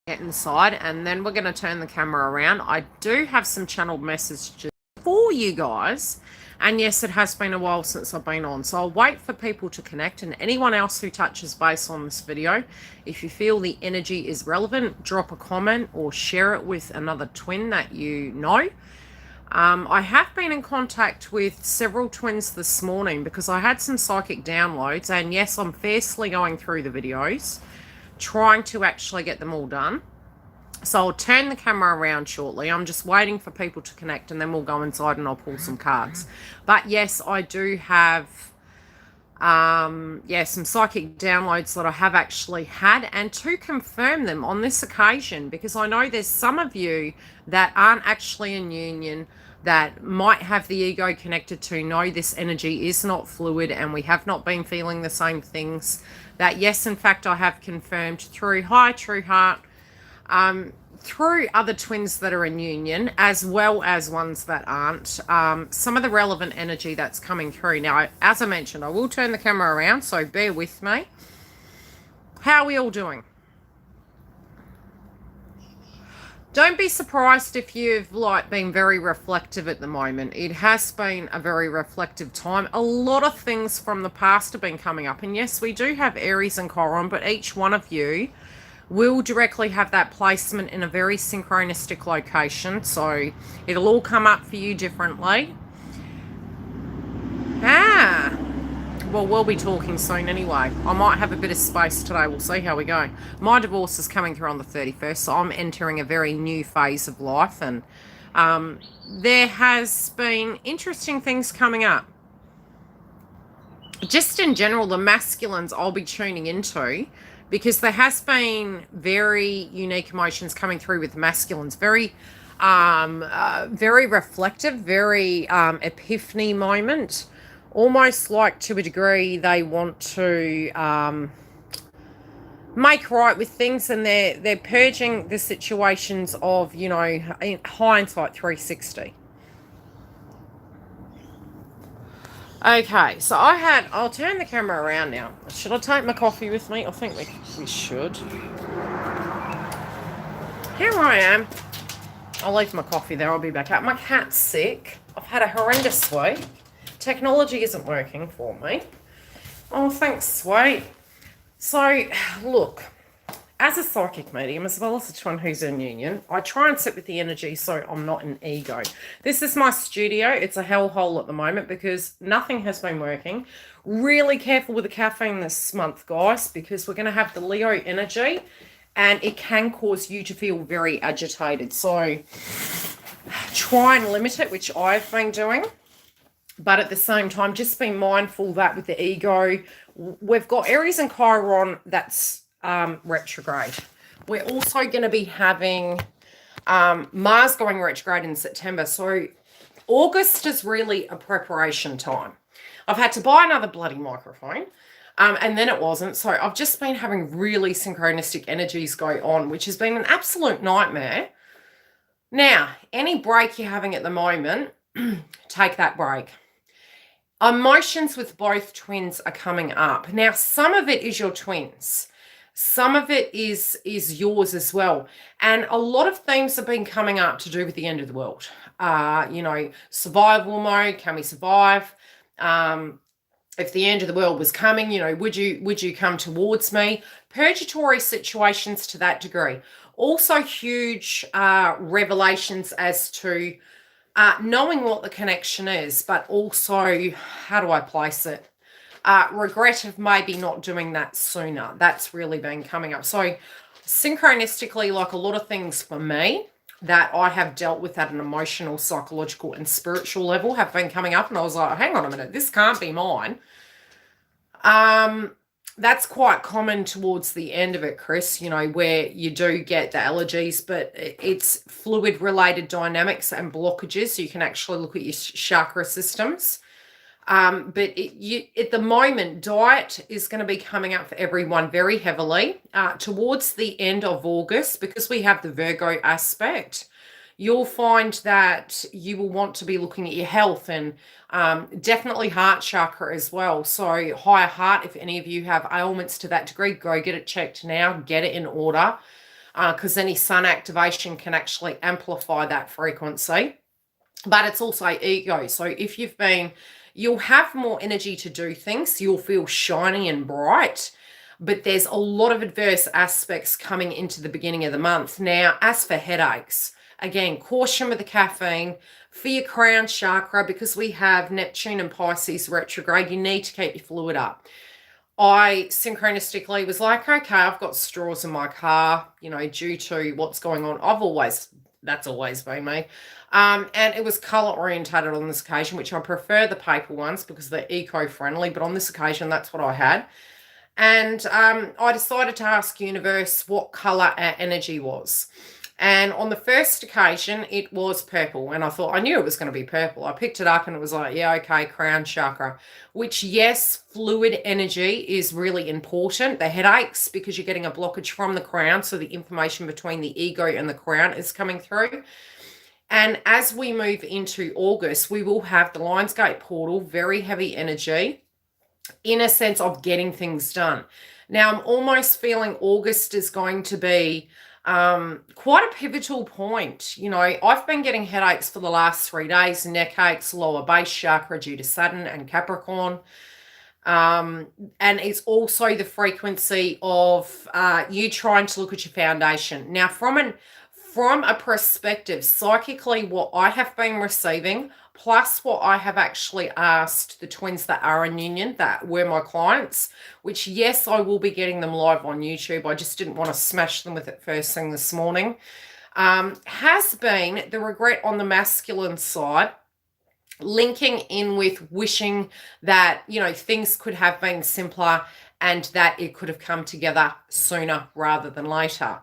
get inside, and then we're going to turn the camera around. I do have some channeled messages for you guys, and yes, it has been a while since I've been on, so I'll wait for people to connect. And anyone else who touches base on this video, if you feel the energy is relevant, drop a comment or share it with another twin that you know. I have been in contact with several twins this morning because I had some psychic downloads, and yes, I'm fiercely going through the videos trying to actually get them all done. So I'll turn the camera around shortly. I'm just waiting for people to connect, and then we'll go inside and I'll pull some cards. But yes, I do have some psychic downloads that I have actually had, and to confirm them on this occasion, because I know there's some of you that aren't actually in union that might have the ego connected to know this energy is not fluid and we have not been feeling the same things. That yes, in fact, I have confirmed through High True Heart, through other twins that are in union, as well as ones that aren't, some of the relevant energy that's coming through. Now, as I mentioned, I will turn the camera around, so bear with me. How are we all doing? Don't be surprised if you've been very reflective at the moment. It has been a very reflective time. A lot of things from the past have been coming up. And yes, we do have Aries and Chiron, but each one of you will directly have that placement in a very synchronistic location. So it'll all come up for you differently. Well, we'll be talking soon anyway. I might have a bit of space today. We'll see how we go. My divorce is coming through on the 31st, so I'm entering a very new phase of life, and there has been interesting things coming up. Just in general, the masculines I'll be tuning into, because there has been very unique emotions coming through with masculines. Very reflective, very epiphany moment. Almost like, to a degree, they want to make right with things, and they're purging the situations of, in hindsight 360. Okay, so I'll turn the camera around now. Should I take my coffee with me? I think we should. Here I am. I'll leave my coffee there. I'll be back out. My cat's sick. I've had a horrendous week. Technology isn't working for me. Oh, thanks, sweet. So, look, as a psychic medium, as well as a twin who's in union, I try and sit with the energy so I'm not an ego. This is my studio. It's a hellhole at the moment because nothing has been working. Really careful with the caffeine this month, guys, because we're going to have the Leo energy, and it can cause you to feel very agitated. So try and limit it, which I've been doing. But at the same time, just be mindful that with the ego, we've got Aries and Chiron that's retrograde. We're also going to be having Mars going retrograde in September. So August is really a preparation time. I've had to buy another bloody microphone. And then it wasn't. So I've just been having really synchronistic energies go on, which has been an absolute nightmare. Now, any break you're having at the moment, take that break. Emotions with both twins are coming up. Now, some of it is your twins. Some of it is yours as well. And a lot of themes have been coming up to do with the end of the world. Survival mode. Can we survive? If the end of the world was coming, would you come towards me? Purgatory situations to that degree. Also huge revelations as to knowing what the connection is, but also, how do I place it? Regret of maybe not doing that sooner. That's really been coming up. So synchronistically, like a lot of things for me that I have dealt with at an emotional, psychological, and spiritual level have been coming up. And I was like, hang on a minute, this can't be mine. That's quite common towards the end of it, Chris, where you do get the allergies, but it's fluid-related dynamics and blockages. So you can actually look at your chakra systems. But at the moment, diet is going to be coming up for everyone very heavily towards the end of August, because we have the Virgo aspect. You'll find that you will want to be looking at your health, and definitely heart chakra as well. So higher heart, if any of you have ailments to that degree, go get it checked now, get it in order. because any sun activation can actually amplify that frequency. But it's also ego. So if you'll have more energy to do things, you'll feel shiny and bright, but there's a lot of adverse aspects coming into the beginning of the month. Now, as for headaches, again, caution with the caffeine. For your crown chakra, because we have Neptune and Pisces retrograde, you need to keep your fluid up. I synchronistically was like, okay, I've got straws in my car, due to what's going on. That's always been me. And it was color orientated on this occasion, which I prefer the paper ones because they're eco-friendly. But on this occasion, that's what I had. And I decided to ask universe what color our energy was. And on the first occasion, it was purple. And I thought, I knew it was going to be purple. I picked it up and it was like, yeah, okay, crown chakra. Which, yes, fluid energy is really important. The headaches, because you're getting a blockage from the crown. So the information between the ego and the crown is coming through. And as we move into August, we will have the Lionsgate portal, very heavy energy, in a sense of getting things done. Now, I'm almost feeling August is going to be quite a pivotal point. I've been getting headaches for the last 3 days, neck aches, lower base chakra due to Saturn and Capricorn. And it's also the frequency of you trying to look at your foundation. Now, from a perspective, psychically, what I have been receiving, plus what I have actually asked the twins that are in union, that were my clients, which, yes, I will be getting them live on YouTube. I just didn't want to smash them with it first thing this morning, has been the regret on the masculine side, linking in with wishing that, things could have been simpler and that it could have come together sooner rather than later.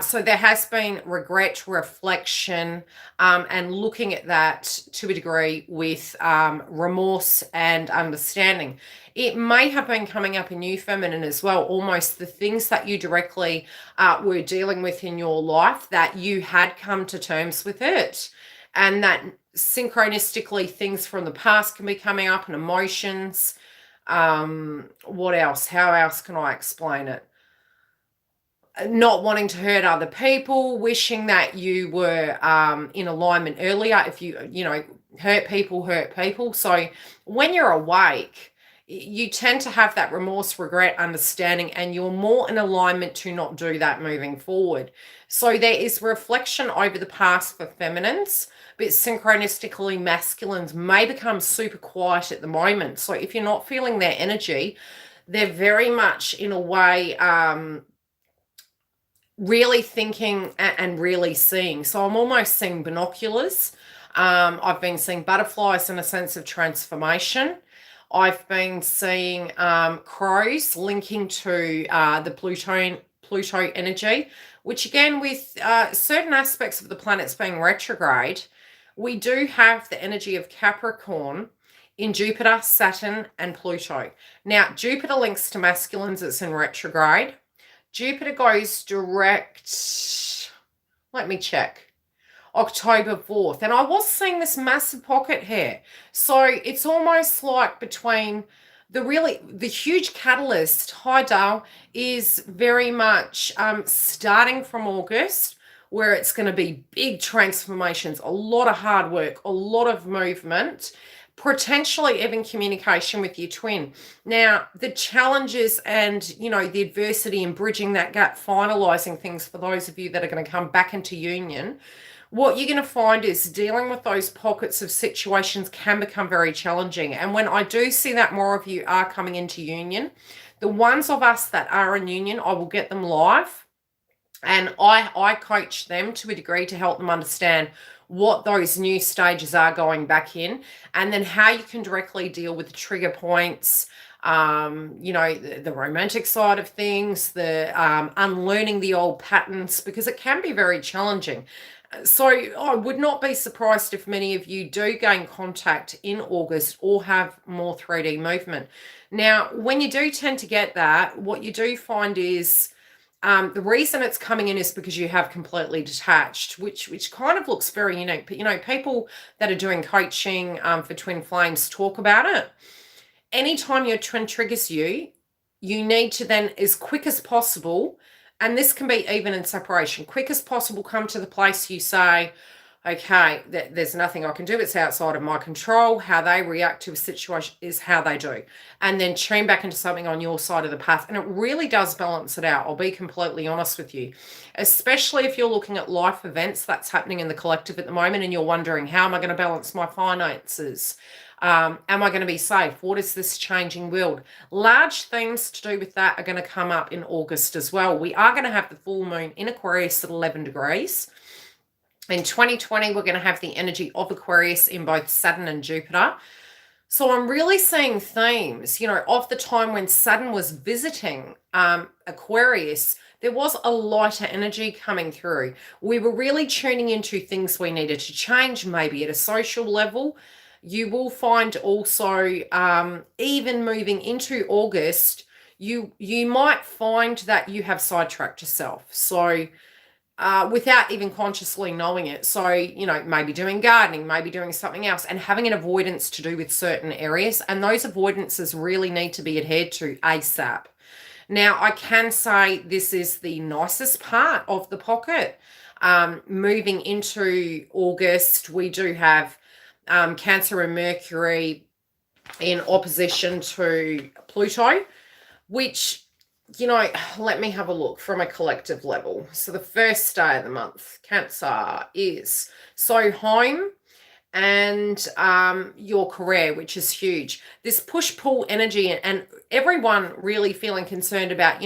So there has been regret, reflection, and looking at that to a degree with remorse and understanding. It may have been coming up in you, feminine, as well, almost the things that you directly were dealing with in your life, that you had come to terms with it, and that synchronistically things from the past can be coming up, and emotions. What else? How else can I explain it? Not wanting to hurt other people, wishing that you were in alignment earlier. If you hurt people. So when you're awake, you tend to have that remorse, regret, understanding, and you're more in alignment to not do that moving forward. So there is reflection over the past for feminines, but synchronistically masculines may become super quiet at the moment. So if you're not feeling their energy, they're very much in a way really thinking and really seeing. So I'm almost seeing binoculars. I've been seeing butterflies in a sense of transformation. I've been seeing crows linking to the Pluto energy, which again, with certain aspects of the planets being retrograde, we do have the energy of Capricorn in Jupiter, Saturn, and Pluto. Now, Jupiter links to masculines, it's in retrograde. Jupiter goes direct, let me check, October 4th. And I was seeing this massive pocket here. So it's almost like between the huge catalyst, hi Dale, is very much starting from August, where it's going to be big transformations, a lot of hard work, a lot of movement, potentially even communication with your twin. Now, the challenges and, the adversity in bridging that gap, finalizing things for those of you that are going to come back into union, what you're going to find is dealing with those pockets of situations can become very challenging. And when I do see that more of you are coming into union, the ones of us that are in union, I will get them live and I coach them to a degree to help them understand what those new stages are going back in, and then how you can directly deal with the trigger points, the romantic side of things, the unlearning the old patterns, because it can be very challenging. So I would not be surprised if many of you do gain contact in August or have more 3D movement. Now, when you do tend to get that, what you do find is the reason it's coming in is because you have completely detached, which kind of looks very unique. But, people that are doing coaching for twin flames talk about it. Anytime your twin triggers you, you need to then, as quick as possible, And this can be even in separation. Quick as possible, come to the place you say, okay, there's nothing I can do. It's outside of my control. How they react to a situation is how they do. And then tune back into something on your side of the path. And it really does balance it out. I'll be completely honest with you, especially if you're looking at life events that's happening in the collective at the moment and you're wondering, how am I going to balance my finances? Am I going to be safe? What is this changing world? Large things to do with that are going to come up in August as well. We are going to have the full moon in Aquarius at 11 degrees. In 2020, we're going to have the energy of Aquarius in both Saturn and Jupiter. So I'm really seeing themes, of the time when Saturn was visiting Aquarius, there was a lighter energy coming through. We were really tuning into things we needed to change, maybe at a social level. You will find also, even moving into August, you might find that you have sidetracked yourself. So without even consciously knowing it. So, maybe doing gardening, maybe doing something else and having an avoidance to do with certain areas. And those avoidances really need to be adhered to ASAP. Now, I can say this is the nicest part of the pocket. Moving into August, we do have Cancer and Mercury in opposition to Pluto, which, let me have a look from a collective level. So the first day of the month, Cancer, is so home and your career, which is huge. This push-pull energy and everyone really feeling concerned about,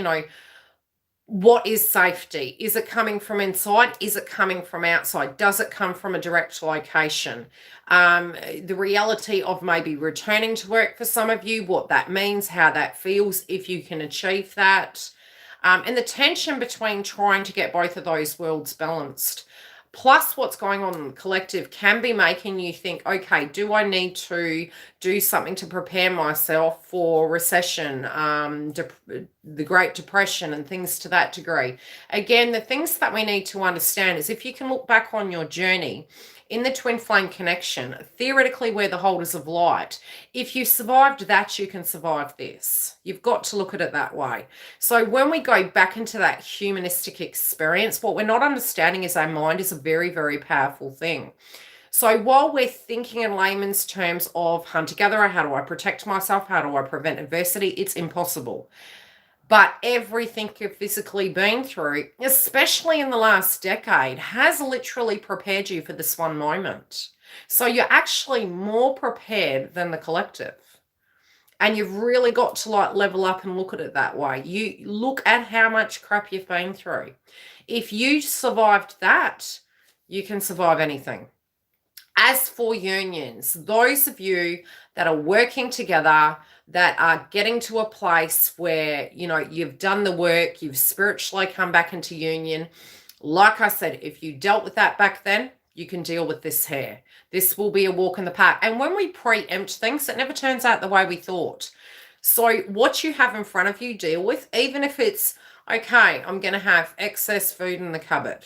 what is safety? Is it coming from inside? Is it coming from outside? Does it come from a direct location? The reality of maybe returning to work for some of you, what that means, how that feels, if you can achieve that. And the tension between trying to get both of those worlds balanced. Plus what's going on in the collective can be making you think, okay, do I need to do something to prepare myself for recession, the Great Depression and things to that degree? Again, the things that we need to understand is if you can look back on your journey in the twin flame connection, theoretically we're the holders of light. If you survived that, you can survive this. You've got to look at it that way. So when we go back into that humanistic experience, what we're not understanding is our mind is a very, very powerful thing. So while we're thinking in layman's terms of hunter-gatherer, how do I protect myself? How do I prevent adversity? It's impossible. But everything you've physically been through, especially in the last decade, has literally prepared you for this one moment. So you're actually more prepared than the collective. And you've really got to level up and look at it that way. You look at how much crap you've been through. If you survived that, you can survive anything. As for unions, those of you that are working together, that are getting to a place where, you've done the work, you've spiritually come back into union. Like I said, if you dealt with that back then, you can deal with this here. This will be a walk in the park. And when we preempt things, it never turns out the way we thought. So what you have in front of you, deal with, even if it's, okay, I'm going to have excess food in the cupboard.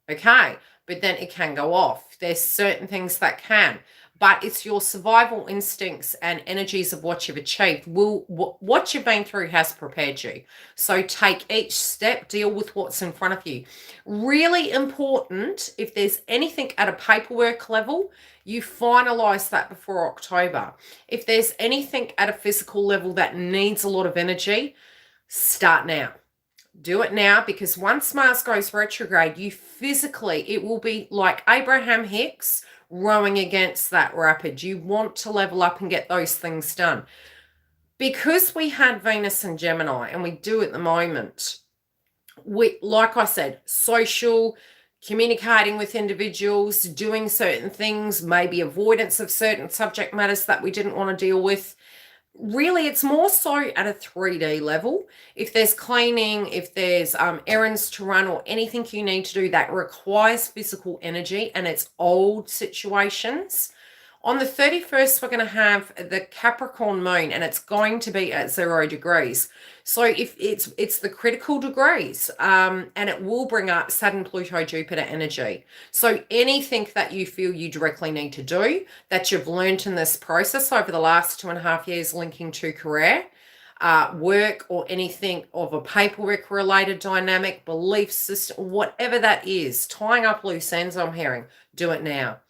Okay, but then it can go off. There's certain things that can. But it's your survival instincts and energies of what you've achieved. What you've been through has prepared you. So take each step, deal with what's in front of you. Really important, if there's anything at a paperwork level, you finalize that before October. If there's anything at a physical level that needs a lot of energy, start now. Do it now, because once Mars goes retrograde, it will be like Abraham Hicks rowing against that rapid. You want to level up and get those things done. Because we had Venus and Gemini, and we do at the moment, like I said, social, communicating with individuals, doing certain things, maybe avoidance of certain subject matters that we didn't want to deal with. Really, it's more so at a 3D level. If there's cleaning, if there's errands to run or anything you need to do that requires physical energy and it's old situations. On the 31st, we're going to have the Capricorn moon, and it's going to be at 0 degrees. So if it's the critical degrees, and it will bring up Saturn, Pluto, Jupiter energy. So anything that you feel you directly need to do, that you've learned in this process over the last 2.5 years linking to career, work or anything of a paperwork related dynamic, belief system, whatever that is, tying up loose ends, I'm hearing, do it now.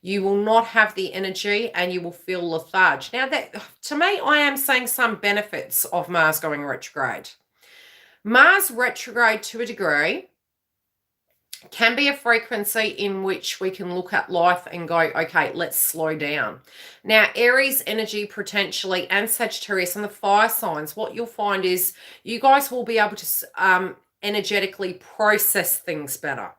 You will not have the energy and you will feel lethargic. Now, that to me, I am saying some benefits of Mars going retrograde. Mars retrograde, to a degree, can be a frequency in which we can look at life and go, okay, let's slow down. Now, Aries energy potentially and Sagittarius and the fire signs, what you'll find is you guys will be able to energetically process things better.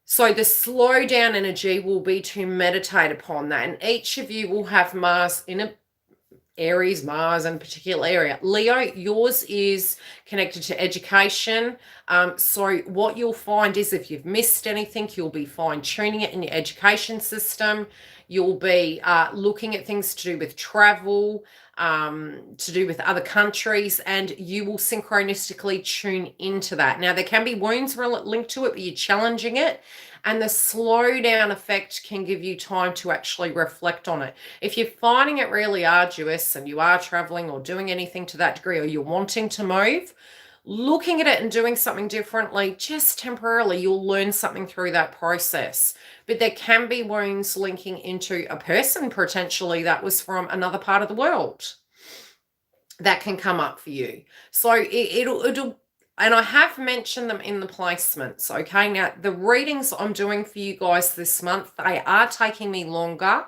So the slow down energy will be to meditate upon that. And each of you will have Mars in a Aries, Mars in a particular area. Leo, yours is connected to education. So what you'll find is if you've missed anything, you'll be fine-tuning it in your education system. You'll be looking at things to do with travel, to do with other countries, and you will synchronistically tune into that. Now, there can be wounds linked to it, but you're challenging it. And the slow down effect can give you time to actually reflect on it. If you're finding it really arduous and you are traveling or doing anything to that degree, or you're wanting to move, looking at it and doing something differently, just temporarily, you'll learn something through that process. But there can be wounds linking into a person potentially that was from another part of the world that can come up for you. So it'll and I have mentioned them in the placements, okay? Now, the readings I'm doing for you guys this month, they are taking me longer.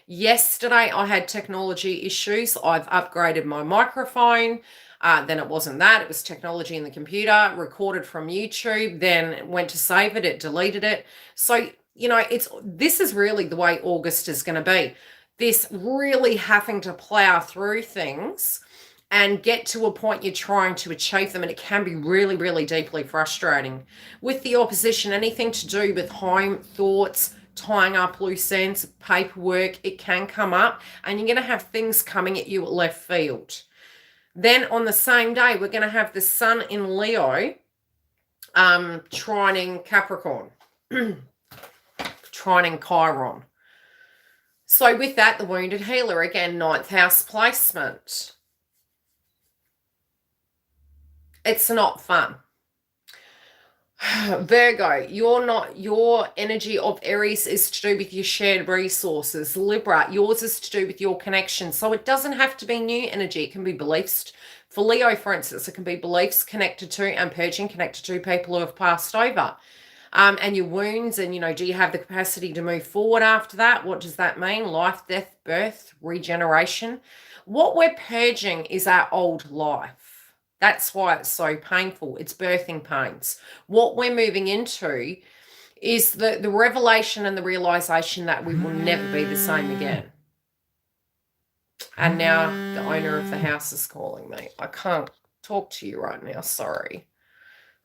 Yesterday, I had technology issues. I've upgraded my microphone. Then it wasn't that. It was technology in the computer, recorded from YouTube, then went to save it. It deleted it. So, you know, this is really the way August is going to be. This really having to plow through things and get to a point you're trying to achieve them, and it can be really, really deeply frustrating. With the opposition, anything to do with home, thoughts, tying up loose ends, paperwork, it can come up, and you're going to have things coming at you at left field. Then on the same day, we're going to have the Sun in Leo trining Capricorn, trining Chiron. So with that, the Wounded Healer, again, 9th house placement. It's not fun. Virgo, your energy of Aries is to do with your shared resources. Libra, yours is to do with your connection. So it doesn't have to be new energy. It can be beliefs. For Leo, for instance, it can be beliefs connected to and purging connected to people who have passed over. And your wounds, and, you know, do you have the capacity to move forward after that? What does that mean? Life, death, birth, regeneration. What we're purging is our old life. That's why it's so painful. It's birthing pains. What we're moving into is the revelation and the realization that we will never be the same again. And now the owner of the house is calling me. I can't talk to you right now. Sorry.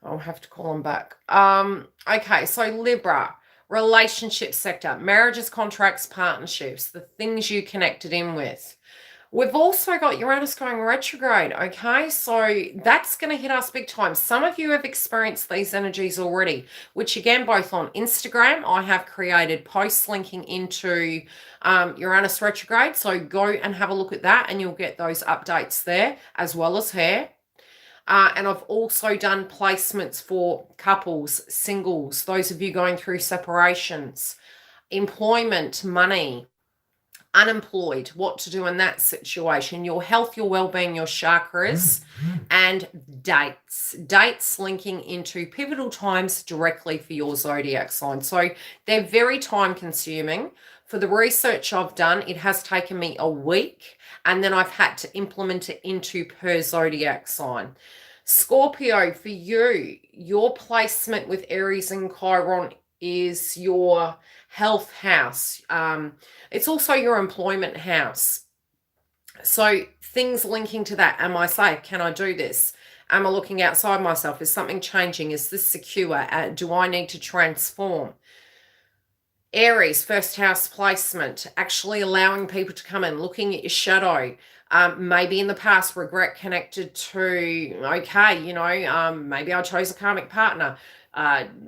I'll have to call him back. Okay, so Libra, relationship sector, marriages, contracts, partnerships, the things you connected in with. We've also got Uranus going retrograde, okay? So that's going to hit us big time. Some of you have experienced these energies already, which again, both on Instagram, I have created posts linking into Uranus retrograde. So go and have a look at that and you'll get those updates there, as well as here. And I've also done placements for couples, singles, those of you going through separations, employment, money, unemployed, what to do in that situation, your health, your well-being, your chakras, and dates linking into pivotal times directly for your zodiac sign. So they're very time consuming. For the research I've done, it has taken me a week, and then I've had to implement it into per zodiac sign. Scorpio, for you, your placement with Aries and Chiron is your health house. It's also your employment house. So things linking to that. Am I safe? Can I do this? Am I looking outside myself? Is something changing? Is this secure? Do I need to transform? Aries, first house placement, actually allowing people to come in, looking at your shadow. Maybe in the past, regret connected to, okay, you know, maybe I chose a karmic partner.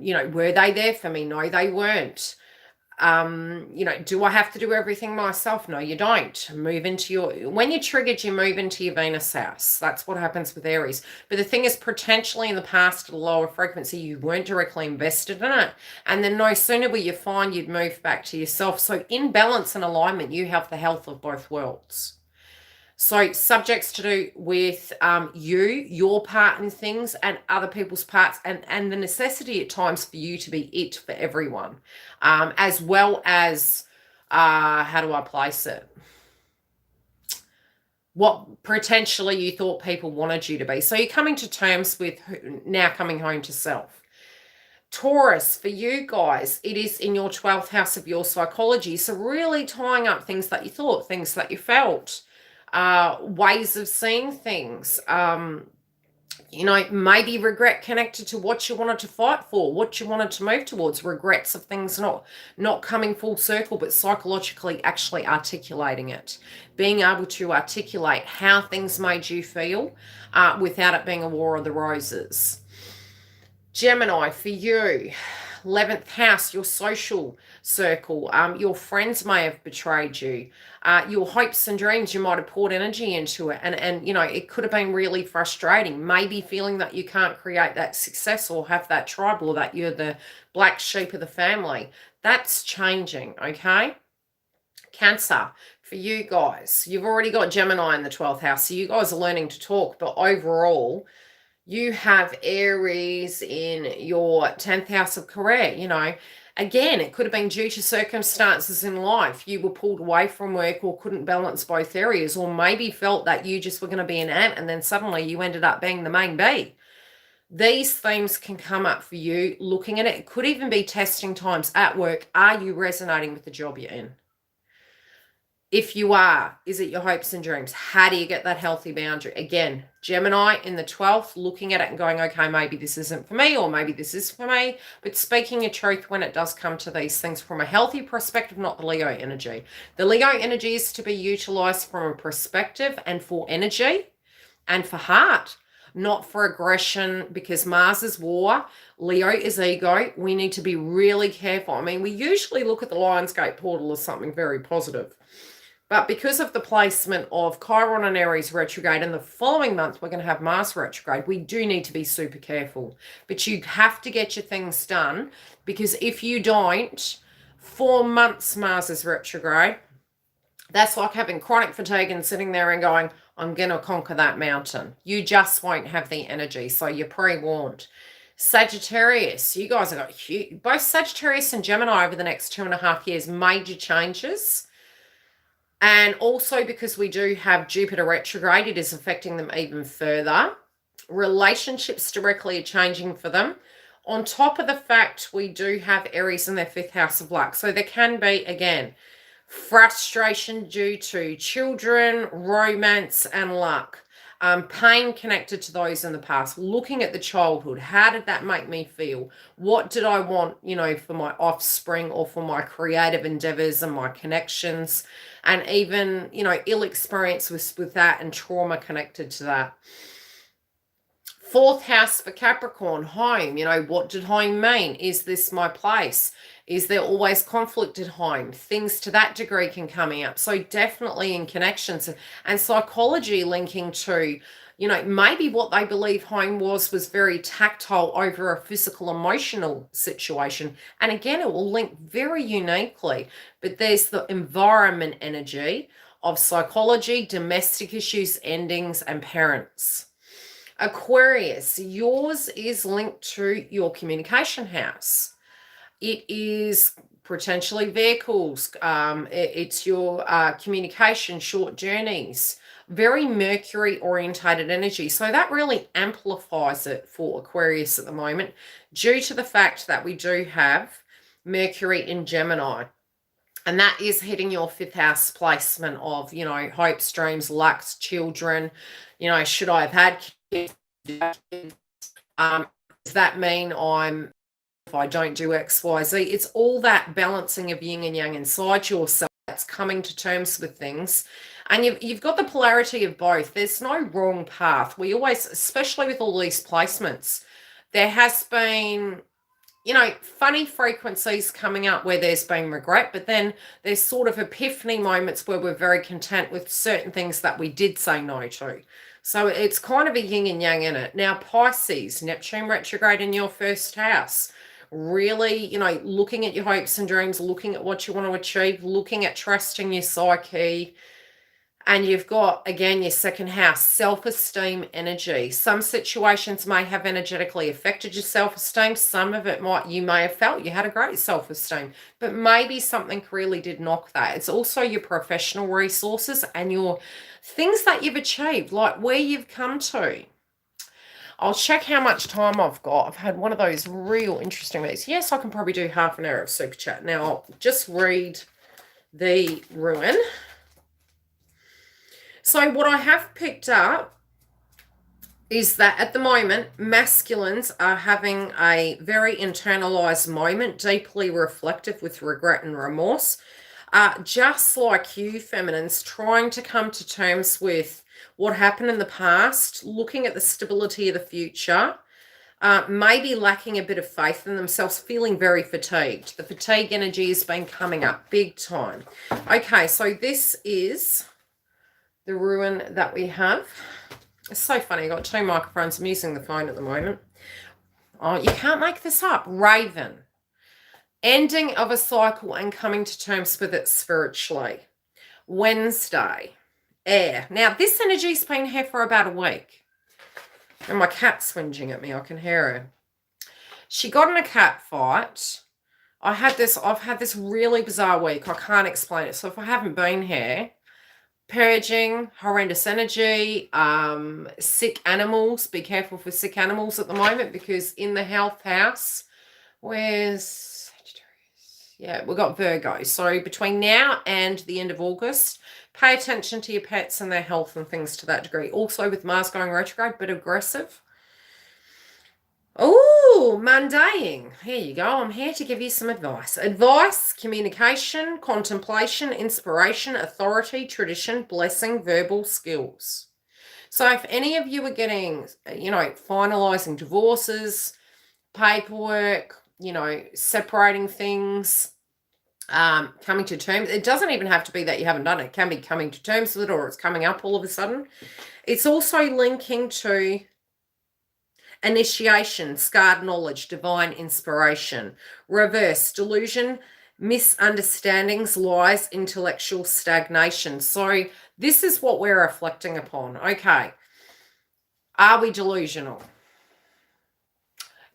You know, were they there for me? No, they weren't. Do I have to do everything myself? No, you don't. When you're triggered, you move into your Venus house. That's what happens with Aries. But the thing is, potentially in the past at a lower frequency, you weren't directly invested in it. And then no sooner will you find you'd move back to yourself. So in balance and alignment, you have the health of both worlds. So subjects to do with your part in things, and other people's parts, and the necessity at times for you to be it for everyone, as well as, how do I place it? What potentially you thought people wanted you to be. So you're coming to terms with now coming home to self. Taurus, for you guys, it is in your 12th house of your psychology. So really tying up things that you thought, things that you felt, ways of seeing things, maybe regret connected to what you wanted to fight for, what you wanted to move towards, regrets of things not coming full circle, but psychologically actually articulating it, being able to articulate how things made you feel without it being a war of the roses. Gemini, for you, 11th house, your social circle. Your friends may have betrayed you. Your hopes and dreams, you might have poured energy into it. And it could have been really frustrating. Maybe feeling that you can't create that success or have that tribe, or that you're the black sheep of the family. That's changing, okay? Cancer, for you guys, you've already got Gemini in the 12th house. So you guys are learning to talk, but overall, you have Aries in your 10th house of career. Again, it could have been due to circumstances in life. You were pulled away from work or couldn't balance both areas, or maybe felt that you just were going to be an ant and then suddenly you ended up being the main bee. These themes can come up for you looking at it. It could even be testing times at work. Are you resonating with the job you're in? If you are, is it your hopes and dreams? How do you get that healthy boundary? Again, Gemini in the 12th, looking at it and going, okay, maybe this isn't for me, or maybe this is for me. But speaking your truth when it does come to these things from a healthy perspective, not the Leo energy. The Leo energy is to be utilized from a perspective and for energy and for heart, not for aggression, because Mars is war, Leo is ego. We need to be really careful. I mean, we usually look at the Lionsgate portal as something very positive. But because of the placement of Chiron and Aries retrograde, and the following month we're going to have Mars retrograde, we do need to be super careful. But you have to get your things done, because if you don't, 4 months Mars is retrograde, that's like having chronic fatigue and sitting there and going, I'm going to conquer that mountain. You just won't have the energy, so you're pre-warned. Sagittarius, you guys have got huge, both Sagittarius and Gemini over the next 2.5 years, major changes. And also because we do have Jupiter retrograde, it is affecting them even further. Relationships directly are changing for them. On top of the fact we do have Aries in their 5th house of luck. So there can be, again, frustration due to children, romance, and luck. Pain connected to those in the past. Looking at the childhood, how did that make me feel? What did I want, for my offspring or for my creative endeavors and my connections? And even, ill experience with that and trauma connected to that. 4th house for Capricorn, home. What did home mean? Is this my place? Is there always conflict at home? Things to that degree can come up. So definitely in connections and psychology linking to, maybe what they believe home was very tactile over a physical, emotional situation. And again, it will link very uniquely. But there's the environment energy of psychology, domestic issues, endings, and parents. Aquarius, yours is linked to your communication house. It is potentially vehicles. It's your communication, short journeys, very Mercury orientated energy. So that really amplifies it for Aquarius at the moment, due to the fact that we do have Mercury in Gemini. And that is hitting your 5th house placement of, hopes, dreams, lucks, children. Should I have had kids? Does that mean if I don't do X, Y, Z? It's all that balancing of yin and yang inside yourself that's coming to terms with things. And you've got the polarity of both. There's no wrong path. We always, especially with all these placements, there has been you know, funny frequencies coming up where there's been regret, but then there's sort of epiphany moments where we're very content with certain things that we did say no to. So it's kind of a yin and yang in it. Now, Pisces, Neptune retrograde in your first house. Really, you know, looking at your hopes and dreams, looking at what you want to achieve, looking at trusting your psyche. And you've got, again, your second house, self-esteem energy. Some situations may have energetically affected your self-esteem. Some of it you may have felt you had a great self-esteem, but maybe something really did knock that. It's also your professional resources and your things that you've achieved, like where you've come to. I'll check how much time I've got. I've had one of those real interesting weeks. Yes, I can probably do half an hour of super chat. Now, I'll just read the ruin. So what I have picked up is that at the moment, masculines are having a very internalized moment, deeply reflective with regret and remorse. Just like you, feminines, trying to come to terms with what happened in the past, looking at the stability of the future, maybe lacking a bit of faith in themselves, feeling very fatigued. The fatigue energy has been coming up big time. Okay, so this is the ruin that we have. It's so funny. I've got two microphones. I'm using the phone at the moment. Oh, you can't make this up. Raven. Ending of a cycle and coming to terms with it spiritually. Wednesday. Air. Now, this energy's been here for about a week. And my cat's whinging at me. I can hear her. She got in a cat fight. I've had this really bizarre week. I can't explain it. So if I haven't been here, purging, horrendous energy, sick animals. Be careful for sick animals at the moment, because in the health house, where's Sagittarius? Yeah, we've got Virgo. So between now and the end of August, pay attention to your pets and their health and things to that degree. Also with Mars going retrograde, bit aggressive. Oh, mundane. Here you go. I'm here to give you some advice. Advice, communication, contemplation, inspiration, authority, tradition, blessing, verbal skills. So if any of you are getting, you know, finalizing divorces, paperwork, you know, separating things, coming to terms, it doesn't even have to be that you haven't done it. It can be coming to terms with it, or it's coming up all of a sudden. It's also linking to initiation, scarred knowledge, divine inspiration. Reverse, delusion, misunderstandings, lies, intellectual stagnation. So this is what we're reflecting upon. Okay. Are we delusional?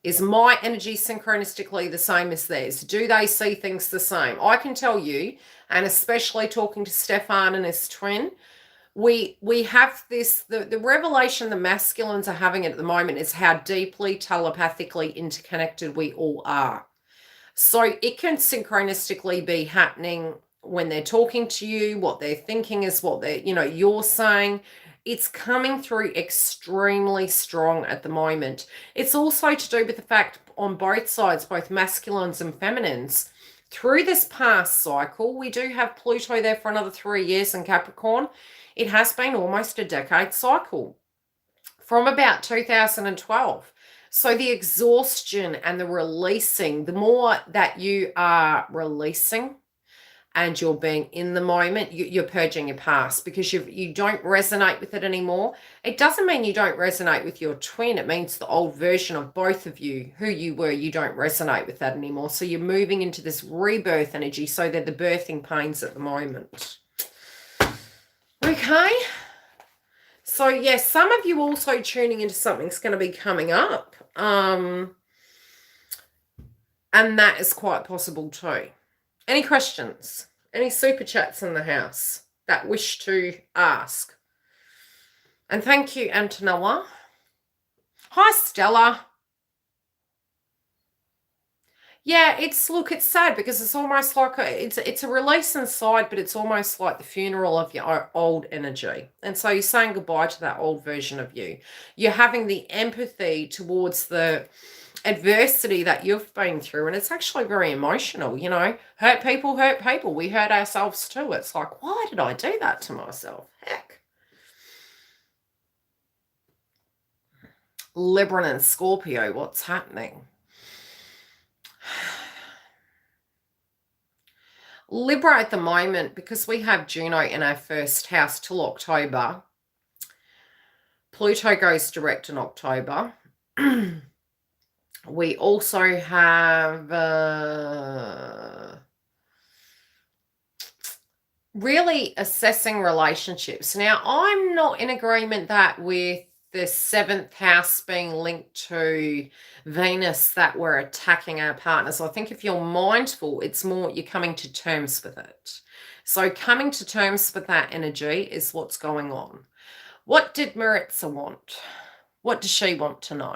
Is my energy synchronistically the same as theirs? Do they see things the same? I can tell you, and especially talking to Stefan and his twin, we have this, the revelation the masculines are having at the moment is how deeply telepathically interconnected we all are. So it can synchronistically be happening when they're talking to you. What they're thinking is what they're, you know, you're saying. It's coming through extremely strong at the moment. It's also to do with the fact on both sides, both masculines and feminines, through this past cycle, we do have Pluto there for another 3 years in Capricorn. It has been almost a decade cycle from about 2012. So the exhaustion and the releasing, the more that you are releasing and you're being in the moment, you're purging your past, because you don't resonate with it anymore. It doesn't mean you don't resonate with your twin. It means the old version of both of you, who you were, you don't resonate with that anymore. So you're moving into this rebirth energy. So they're the birthing pains at the moment. Okay. So yes, some of you also tuning into something's going to be coming up. And that is quite possible too. Any questions? Any super chats in the house that wish to ask? And thank you, Antonella. Hi, Stella. Yeah, it's sad because it's almost like it's a release inside, but it's almost like the funeral of your old energy. And so you're saying goodbye to that old version of you. You're having the empathy towards the adversity that you've been through, and it's actually very emotional, you know. Hurt people. We hurt ourselves too. It's like, why did I do that to myself? Heck. Libra and Scorpio, what's happening? Libra at the moment, because we have Juno in our first house till October. Pluto goes direct in October. We also have really assessing relationships. Now, I'm not in agreement that with the 7th house being linked to Venus that we're attacking our partners. I think if you're mindful, it's more you're coming to terms with it. So coming to terms with that energy is what's going on. What did Maritza want? What does she want to know?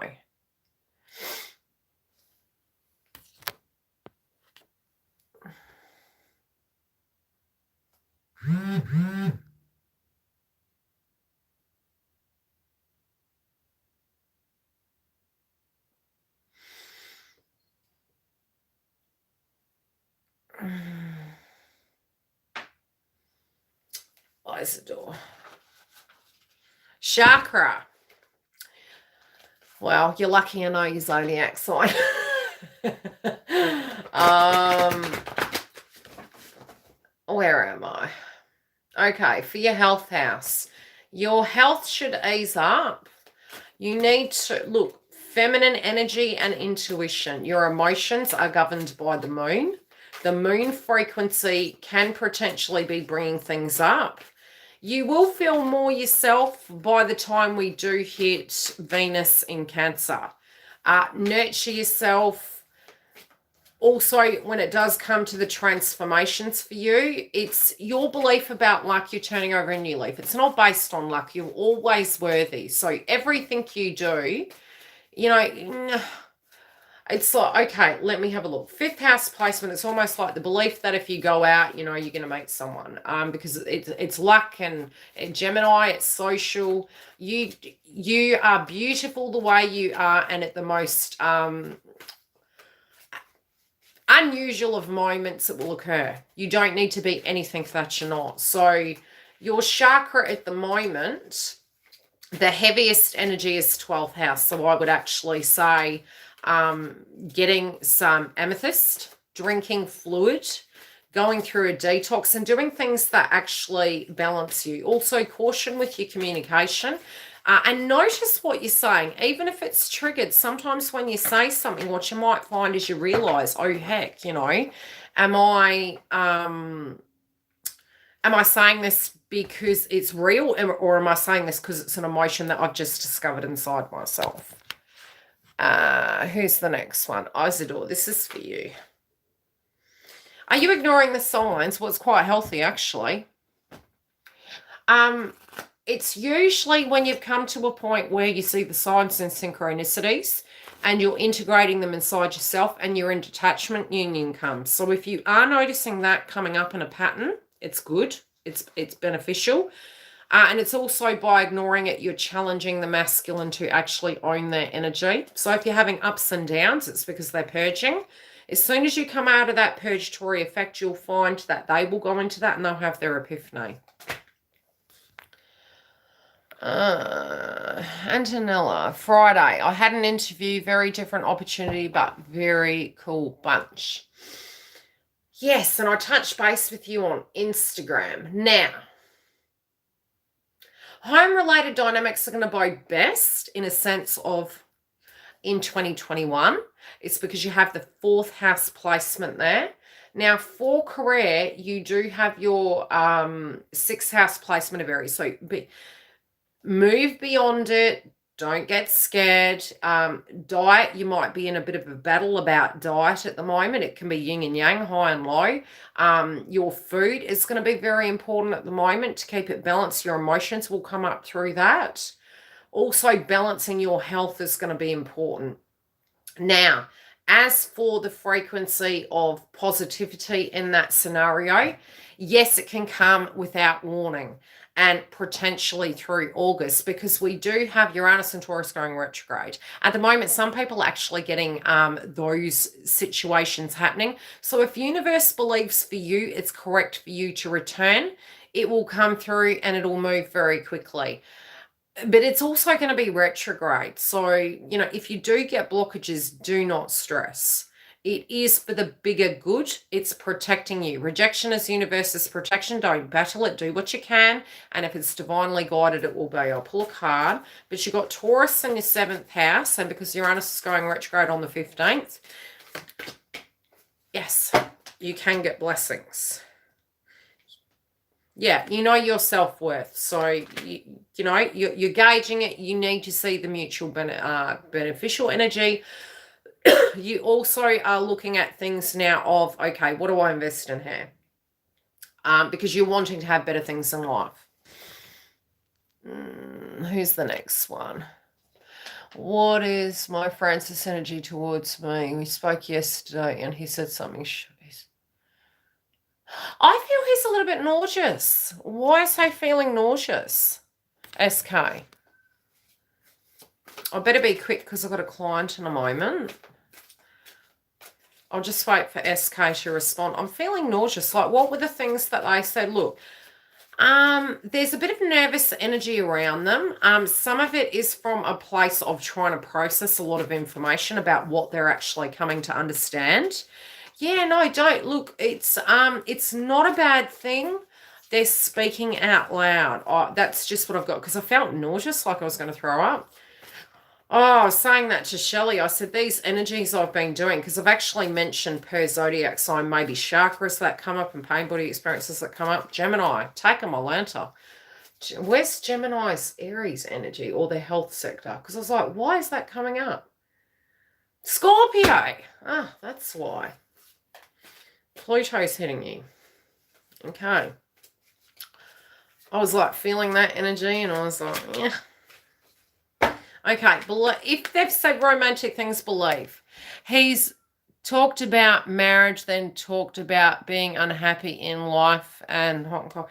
Isidore. Chakra. Well, you're lucky I know your zodiac sign. Where am I? Okay, for your health house. Your health should ease up. You need to, look, feminine energy and intuition. Your emotions are governed by the moon. The moon frequency can potentially be bringing things up. You will feel more yourself by the time we do hit Venus in Cancer. Nurture yourself. Also, when it does come to the transformations for you, it's your belief about luck, you're turning over a new leaf. It's not based on luck. You're always worthy. So everything you do, you know, it's like, okay, let me have a look. 5th house placement, it's almost like the belief that if you go out, you know, you're going to meet someone, because it's luck and Gemini, it's social. You are beautiful the way you are, and at the most unusual of moments that will occur. You don't need to be anything that you're not. So your chakra at the moment, the heaviest energy is 12th house. So I would actually say getting some amethyst, drinking fluid, going through a detox and doing things that actually balance you. Also caution with your communication. And notice what you're saying, even if it's triggered. Sometimes when you say something, what you might find is you realize, oh heck, you know, am I saying this because it's real, or am I saying this because it's an emotion that I've just discovered inside myself? Who's the next one? Isidore, this is for you. Are you ignoring the signs? Well, it's quite healthy, actually. It's usually when you've come to a point where you see the signs and synchronicities and you're integrating them inside yourself and you're in detachment, union comes. So if you are noticing that coming up in a pattern, it's good. It's beneficial. And it's also by ignoring it, you're challenging the masculine to actually own their energy. So if you're having ups and downs, it's because they're purging. As soon as you come out of that purgatory effect, you'll find that they will go into that and they'll have their epiphany. Antonella, Friday. I had an interview, very different opportunity, but very cool bunch. Yes, and I touched base with you on Instagram. Now, home-related dynamics are going to go best in a sense of in 2021. It's because you have the 4th house placement there. Now, for career, you do have your 6th house placement of Aries. So move beyond it. Don't get scared. Diet, you might be in a bit of a battle about diet at the moment. It can be yin and yang, high and low. Your food is going to be very important at the moment to keep it balanced. Your emotions will come up through that. Also, balancing your health is going to be important. Now, as for the frequency of positivity in that scenario, yes, it can come without warning and potentially through August, because we do have Uranus and Taurus going retrograde. At the moment, some people are actually getting those situations happening. So if universe believes for you, it's correct for you to return, it will come through and it'll move very quickly. But it's also going to be retrograde. So, you know, if you do get blockages, do not stress. It is for the bigger good. It's protecting you. Rejection is universe's protection. Don't battle it. Do what you can. And if it's divinely guided, it will be. I'll pull a card. But you've got Taurus in your 7th house. And because Uranus is going retrograde on the 15th, yes, you can get blessings. Yeah, you know your self-worth. So, you know, you're gauging it. You need to see the mutual beneficial energy. You also are looking at things now of, okay, what do I invest in here? Because you're wanting to have better things in life. Who's the next one? What is my Francis energy towards me? We spoke yesterday and he said something. I feel he's a little bit nauseous. Why is he feeling nauseous? SK. I better be quick because I've got a client in a moment. I'll just wait for SK to respond. I'm feeling nauseous. Like, what were the things that they said? Look, there's a bit of nervous energy around them. Some of it is from a place of trying to process a lot of information about what they're actually coming to understand. Yeah, no, don't. Look, it's not a bad thing. They're speaking out loud. Oh, that's just what I've got, because I felt nauseous, like I was going to throw up. Oh, I was saying that to Shelley. I said, these energies I've been doing, because I've actually mentioned per zodiac sign, maybe chakras that come up and pain body experiences that come up. Gemini, take them, Atlanta. Where's Gemini's Aries energy or their health sector? Because I was like, why is that coming up? Scorpio. Ah, that's why. Pluto's hitting you. Okay. I was like feeling that energy and I was like, yeah. Okay, if they've said romantic things, believe. He's talked about marriage, then talked about being unhappy in life and Hong Kong.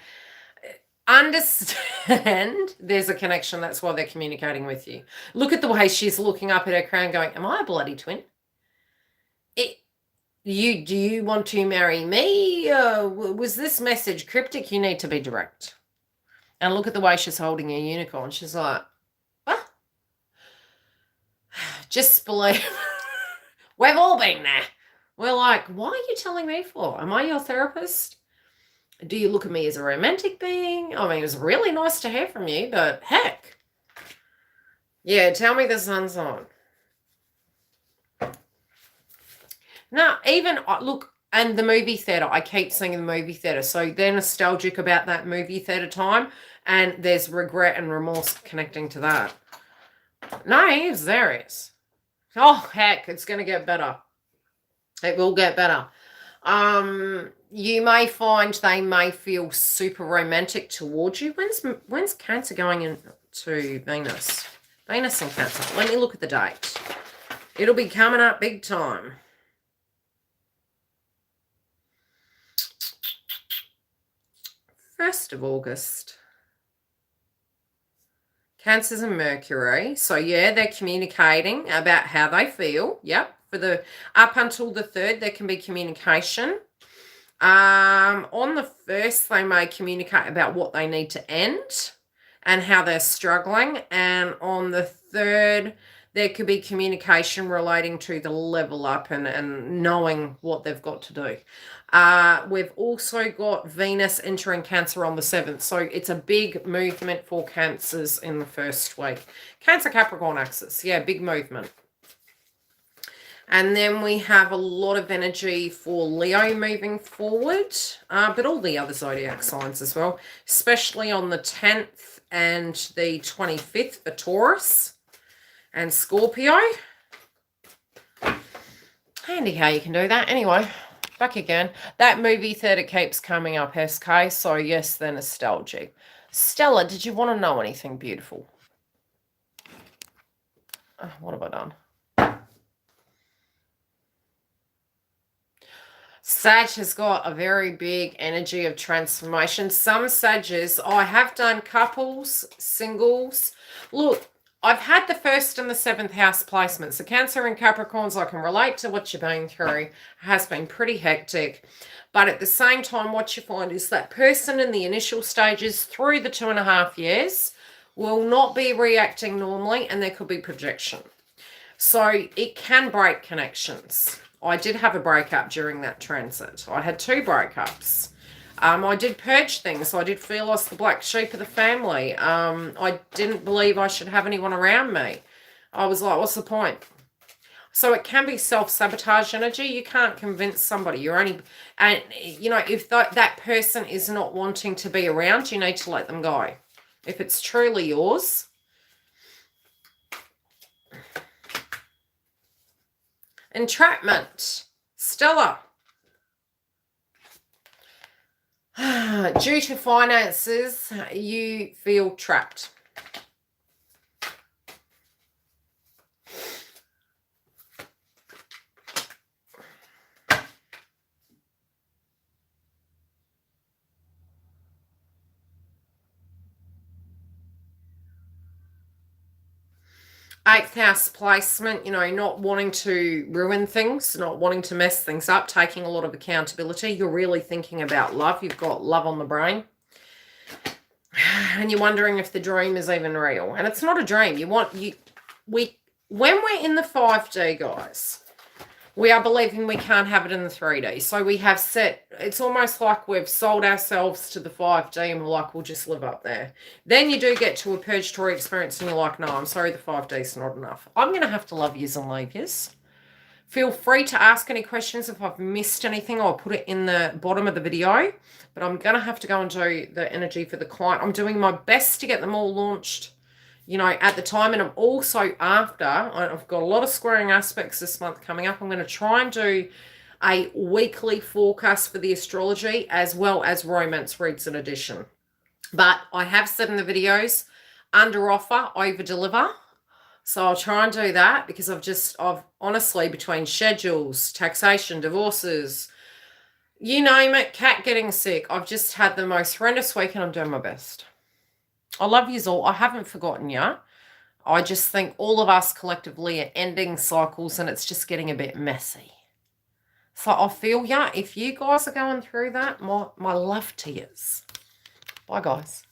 Understand there's a connection. That's why they're communicating with you. Look at the way she's looking up at her crown going, am I a bloody twin? Do you want to marry me? Was this message cryptic? You need to be direct. And look at the way she's holding a unicorn. She's like, what? Just believe. We've all been there. We're like, why are you telling me for? Am I your therapist? Do you look at me as a romantic being? I mean, it was really nice to hear from you, but heck. Yeah, tell me the sun sign. No, even, look, and the movie theatre. I keep seeing the movie theatre. So they're nostalgic about that movie theatre time. And there's regret and remorse connecting to that. No, he's serious. Oh, heck, it's going to get better. It will get better. You may find they may feel super romantic towards you. When's Cancer going into Venus? Venus and Cancer. Let me look at the date. It'll be coming up big time. 1st of August. Cancers and Mercury. So, yeah, they're communicating about how they feel. Yep. For the up until the 3rd, there can be communication. On the 1st, they may communicate about what they need to end and how they're struggling. And on the 3rd, there could be communication relating to the level up and knowing what they've got to do. We've also got Venus entering Cancer on the 7th. So it's a big movement for Cancers in the 1st week. Cancer Capricorn axis. Yeah, big movement. And then we have a lot of energy for Leo moving forward, but all the other zodiac signs as well, especially on the 10th and the 25th for Taurus and Scorpio. Handy how you can do that. Anyway, back again. That movie theatre keeps coming up, SK, so yes, they're nostalgic. Stella, did you want to know anything beautiful? What have I done? Sag has got a very big energy of transformation. Some Sages, I have done couples, singles. Look, I've had the 1st and the 7th house placements. The Cancer and Capricorns, I can relate to what you've been through. It has been pretty hectic. But at the same time, what you find is that person in the initial stages through the 2.5 years will not be reacting normally, and there could be projection. So it can break connections. I did have a breakup during that transit. I had 2 breakups. I did purge things. I did feel I was the black sheep of the family. I didn't believe I should have anyone around me. I was like, what's the point? So it can be self-sabotage energy. You can't convince somebody. You're only, and you know, if that person is not wanting to be around, you need to let them go. If it's truly yours. Entrapment. Stella. Due to finances, you feel trapped. Eighth house placement, you know, not wanting to ruin things, not wanting to mess things up, taking a lot of accountability. You're really thinking about love. You've got love on the brain. And you're wondering if the dream is even real. And it's not a dream. When we're in the 5D, guys, we are believing we can't have it in the 3D. So we have set, it's almost like we've sold ourselves to the 5D and we're like, we'll just live up there. Then you do get to a purgatory experience and you're like, no, I'm sorry, the 5D is not enough. I'm going to have to love yous and leave yous. Feel free to ask any questions. If I've missed anything, I'll put it in the bottom of the video. But I'm going to have to go and do the energy for the client. I'm doing my best to get them all launched, you know, at the time. And I'm also after, I've got a lot of squaring aspects this month coming up. I'm going to try and do a weekly forecast for the astrology as well as romance reads in addition. But I have said in the videos, under offer, over deliver. So I'll try and do that because I've honestly, between schedules, taxation, divorces, you name it, cat getting sick, I've just had the most horrendous week and I'm doing my best. I love yous all. I haven't forgotten you. I just think all of us collectively are ending cycles and it's just getting a bit messy. So I feel ya. If you guys are going through that, my love to yous. Bye, guys.